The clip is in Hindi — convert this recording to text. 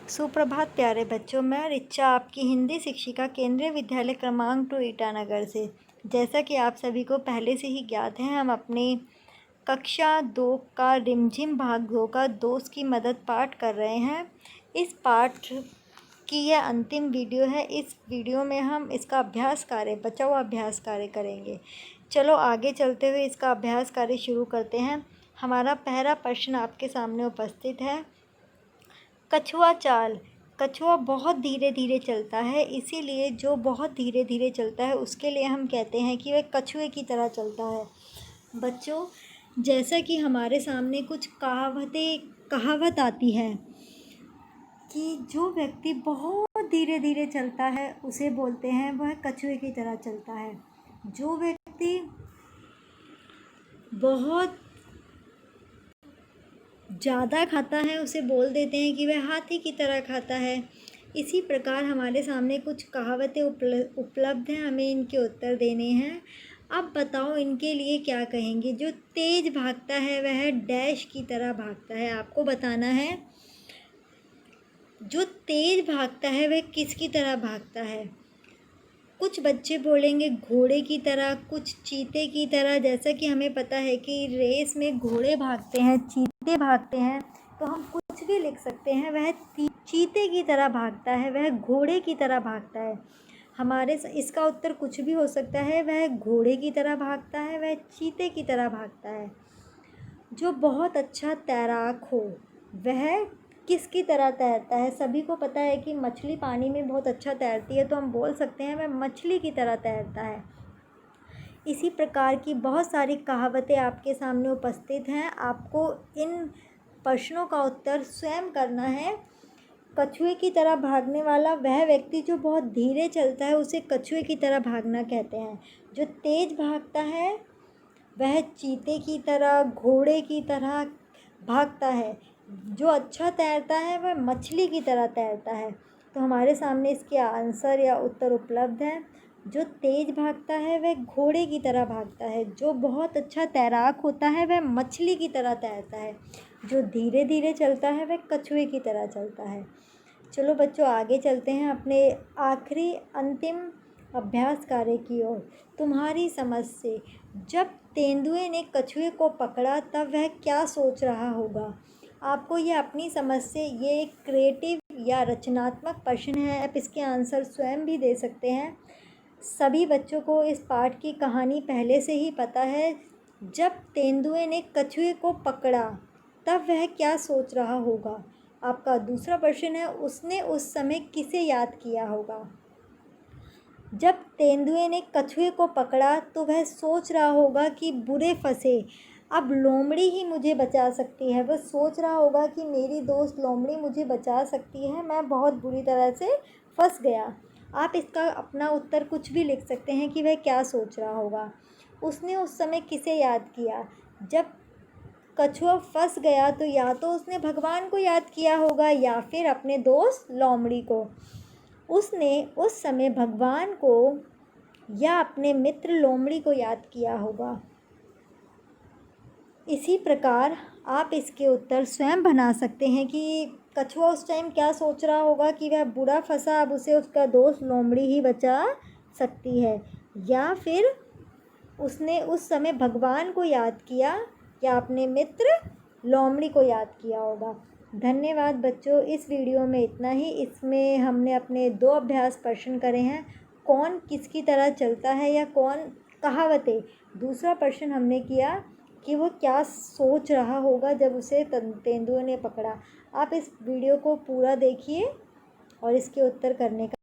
सुप्रभात प्यारे बच्चों, मैं रिचा आपकी हिंदी शिक्षिका केंद्रीय विद्यालय क्रमांक 2 ईटानगर से। जैसा कि आप सभी को पहले से ही ज्ञात है, हम अपनी कक्षा 2 का रिमझिम भाग 2 का दोस्त की मदद पाठ कर रहे हैं। इस पाठ की यह अंतिम वीडियो है। इस वीडियो में हम इसका अभ्यास कार्य, बचा हुआ अभ्यास कार्य करेंगे। चलो आगे चलते हुए इसका अभ्यास कार्य शुरू करते हैं। हमारा पहला प्रश्न आपके सामने उपस्थित है। कछुआ चाल। कछुआ बहुत धीरे धीरे चलता है, इसीलिए जो बहुत धीरे धीरे चलता है उसके लिए हम कहते हैं कि वह कछुए की तरह चलता है। बच्चों, जैसा कि हमारे सामने कुछ कहावत आती है कि जो व्यक्ति बहुत धीरे धीरे चलता है उसे बोलते हैं वह कछुए की तरह चलता है। जो व्यक्ति बहुत ज़्यादा खाता है उसे बोल देते हैं कि वह हाथी की तरह खाता है। इसी प्रकार हमारे सामने कुछ कहावतें उपलब्ध हैं, हमें इनके उत्तर देने हैं। अब बताओ इनके लिए क्या कहेंगे। जो तेज़ भागता है वह डैश की तरह भागता है। आपको बताना है जो तेज़ भागता है वह किसकी तरह भागता है। कुछ बच्चे बोलेंगे घोड़े की तरह, कुछ चीते की तरह। जैसा कि हमें पता है कि रेस में घोड़े भागते हैं, चीते भागते हैं, तो हम कुछ भी लिख सकते हैं। वह चीते की तरह भागता है, वह घोड़े की तरह भागता है। इसका उत्तर कुछ भी हो सकता है। वह घोड़े की तरह भागता है, वह चीते की तरह भागता है। जो बहुत अच्छा तैराक हो वह किसकी तरह तैरता है। सभी को पता है कि मछली पानी में बहुत अच्छा तैरती है, तो हम बोल सकते हैं वह मछली की तरह तैरता है। इसी प्रकार की बहुत सारी कहावतें आपके सामने उपस्थित हैं। आपको इन प्रश्नों का उत्तर स्वयं करना है। कछुए की तरह भागने वाला वह व्यक्ति जो बहुत धीरे चलता है उसे कछुए की तरह भागना कहते हैं। जो तेज़ भागता है वह चीते की तरह, घोड़े की तरह भागता है। जो अच्छा तैरता है वह मछली की तरह तैरता है। तो हमारे सामने इसके आंसर या उत्तर उपलब्ध हैं। जो तेज़ भागता है वह घोड़े की तरह भागता है। जो बहुत अच्छा तैराक होता है वह मछली की तरह तैरता है। जो धीरे धीरे चलता है वह कछुए की तरह चलता है। चलो बच्चों, आगे चलते हैं अपने आखिरी अंतिम अभ्यास कार्य की ओर। तुम्हारी समझ से, जब तेंदुए ने कछुए को पकड़ा तब वह क्या सोच रहा होगा। आपको ये अपनी समझ से, ये एक क्रिएटिव या रचनात्मक प्रश्न है। आप इसके आंसर स्वयं भी दे सकते हैं। सभी बच्चों को इस पाठ की कहानी पहले से ही पता है। जब तेंदुए ने कछुए को पकड़ा तब वह क्या सोच रहा होगा। आपका दूसरा प्रश्न है, उसने उस समय किसे याद किया होगा। जब तेंदुए ने कछुए को पकड़ा तो वह सोच रहा होगा कि बुरे फंसे, अब लोमड़ी ही मुझे बचा सकती है। वह सोच रहा होगा कि मेरी दोस्त लोमड़ी मुझे बचा सकती है, मैं बहुत बुरी तरह से फंस गया। आप इसका अपना उत्तर कुछ भी लिख सकते हैं कि वह क्या सोच रहा होगा। उसने उस समय किसे याद किया। जब कछुआ फंस गया तो या तो उसने भगवान को याद किया होगा या फिर अपने दोस्त लोमड़ी को। उसने उस समय भगवान को या अपने मित्र लोमड़ी को याद किया होगा। इसी प्रकार आप इसके उत्तर स्वयं बना सकते हैं कि कछुआ उस टाइम क्या सोच रहा होगा कि वह बुरा फंसा, अब उसे उसका दोस्त लोमड़ी ही बचा सकती है, या फिर उसने उस समय भगवान को याद किया या अपने मित्र लोमड़ी को याद किया होगा। धन्यवाद बच्चों। इस वीडियो में इतना ही। इसमें हमने अपने 2 अभ्यास प्रश्न करे हैं, कौन किसकी तरह चलता है या कौन कहावतें। दूसरा प्रश्न हमने किया कि वो क्या सोच रहा होगा जब उसे तेंदुए ने पकड़ा। आप इस वीडियो को पूरा देखिए और इसके उत्तर करने का